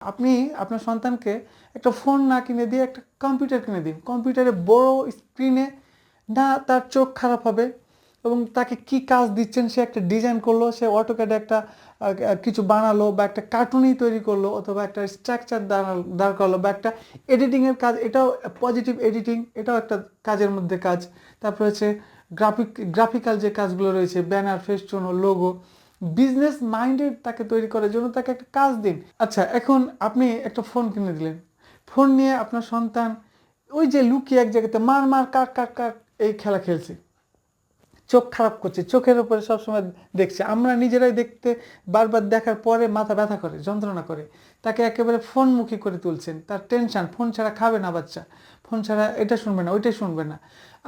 আপনি আপনার সন্তানকে একটা ফোন না কিনে দিয়ে একটা কম্পিউটার কিনে দিন। কম্পিউটারে বড় স্ক্রিনে না তার চোখ খারাপ হবে এবং তাকে কি কাজ দিচ্ছেন সে একটা ডিজাইন করলো, সে অটোক্যাডে একটা কিছু বানালো বা একটা কার্টুনই তৈরি করলো অথবা একটা স্ট্রাকচার দাঁড় করলো বা একটা এডিটিংয়ের কাজ, এটাও পজিটিভ এডিটিং, এটাও একটা কাজের মধ্যে কাজ। তারপর হচ্ছে গ্রাফিক্যাল যে কাজগুলো রয়েছে, banner, festoon, logo, business minded তাকে তৈরি করার জন্য তাকে একটা কাজ দিন। আচ্ছা, এখন আপনি একটা ফোন কিনে দিলেন, ফোন নিয়ে আপনার সন্তান ওই যে লুকিয়ে এক জায়গাতে মার মার কাট কাট কাট এই খেলা খেলছে, চোখ খারাপ করছে, চোখের উপরে সবসময় দেখছে, আমরা নিজেরাই দেখতে বারবার দেখার পরে মাথা ব্যথা করে, যন্ত্রণা করে, তাকে একেবারে ফোনমুখী করে তুলছেন, তার টেনশন, ফোন ছাড়া খাবে না বাচ্চা, ফোন ছাড়া এটা শুনবে না ওইটাই শুনবে না।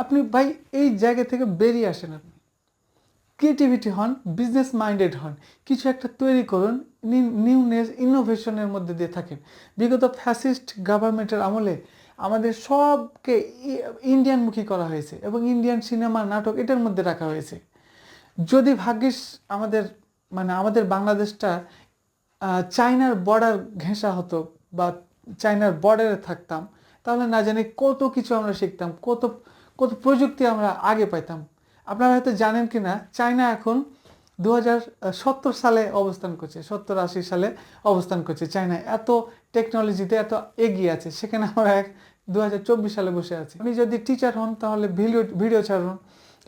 আপনি ভাই এই জায়গা থেকে বেরিয়ে আসেন, আপনি ক্রিয়েটিভিটি হন, বিজনেস মাইন্ডেড হন, কিছু একটা তৈরি করুন, নিউনেস ইনোভেশনের মধ্যে দিয়ে থাকেন। বিগত ফ্যাসিস্ট গভর্নমেন্টের আমলে আমাদের সবকে ইন্ডিয়ানমুখী করা হয়েছে এবং ইন্ডিয়ান সিনেমা, নাটক এটার মধ্যে রাখা হয়েছে। যদি ভাগ্যিস আমাদের আমাদের বাংলাদেশটা চায়নার বর্ডার ঘেঁষা হতো বা চায়নার বর্ডারে থাকতাম, তাহলে না জানি কত কিছু আমরা শিখতাম, কত কত প্রযুক্তি আমরা আগে পাইতাম। আপনারা হয়তো জানেন কি না, চায়না এখন 2070 সালে অবস্থান করছে, 70-80 সালে অবস্থান করছে। চায়না এত টেকনোলজিতে এত এগিয়ে আছে, সেখানে আমরা 2024 সালে বসে আছি। আপনি যদি টিচার হন তাহলে ভিডিও ছাড়ুন,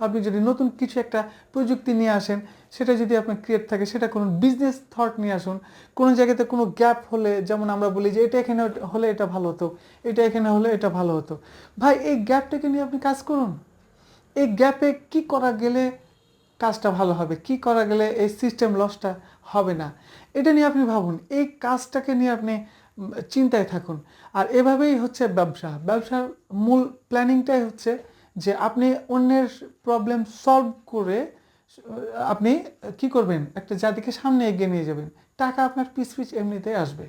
আপনি যদি নতুন কিছু একটা প্রযুক্তি নিয়ে আসেন, সেটা যদি আপনার ক্রিয়েট থাকে সেটা করুন, বিজনেস থট নিয়ে আসুন। কোনো জায়গাতে কোনো গ্যাপ হলে, যেমন আমরা বলি যে এটা এখানে হলে এটা ভালো হতো, এটা এখানে হলে এটা ভালো হতো, ভাই এই গ্যাপটাকে নিয়ে আপনি কাজ করুন। এই গ্যাপে কি করা গেলে কাজটা ভালো হবে, কি করা গেলে এই সিস্টেম লসটা হবে না, এটা নিয়ে আপনি ভাবুন, এই কাজটাকে নিয়ে আপনি চিন্তায় থাকুন। আর এভাবেই হচ্ছে ব্যবসার মূল প্ল্যানিংটাই হচ্ছে যে আপনি অন্যের প্রবলেম সলভ করে আপনি কি করবেন, একটা জাতিকে সামনে এগিয়ে নিয়ে যাবেন, টাকা আপনার পিছ পিছ এমনিতেই আসবে।